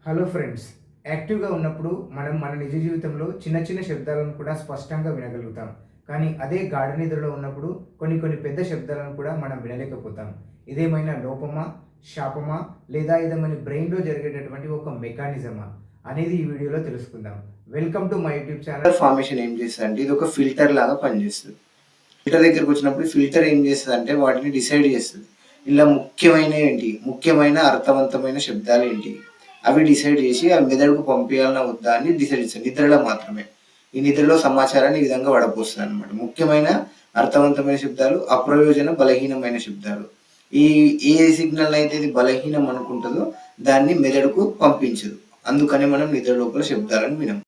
Hello friends, యాక్టివ్గా ఉన్నప్పుడు మనం మన నిజ జీవితంలో చిన్న చిన్న శబ్దాలను కూడా స్పష్టంగా వినగలుగుతాం. కానీ అదే గాఢ నిద్రలో ఉన్నప్పుడు కొన్ని పెద్ద శబ్దాలను కూడా మనం వినలేకపోతాం. ఇదేమైనా లోపమా, శాపమా, లేదా ఇది మన బ్రెయిన్లో జరిగేటటువంటి ఒక మెకానిజమా అనేది ఈ వీడియోలో తెలుసుకుందాం. Welcome to my YouTube channel. Formation ఏం చేస్తుంది అంటే ఇది ఒక ఫిల్టర్ లాగా పనిచేస్తుంది. ఫిల్టర్ దగ్గరకు వచ్చినప్పుడు ఫిల్టర్ ఏం చేస్తుంది అంటే వాటిని డిసైడ్ చేస్తుంది. ఇలా ముఖ్యమైన అర్థవంతమైన శబ్దాలు ఏంటి అవి డిసైడ్ చేసి అవి మెదడుకు పంపించాలన్నా వద్దా అని డిసైడ్ చేస్తుంది. నిద్రలో మాత్రమే ఈ నిద్రలో సమాచారాన్ని ఈ విధంగా వడపోస్తుంది అనమాట. ముఖ్యమైన అర్థవంతమైన శబ్దాలు, అప్రయోజన బలహీనమైన శబ్దాలు. ఈ ఏ సిగ్నల్ అయితే ఇది బలహీనం అనుకుంటుందో దాన్ని మెదడుకు పంపించదు. అందుకని మనం నిద్ర లోపల శబ్దాలను వినం.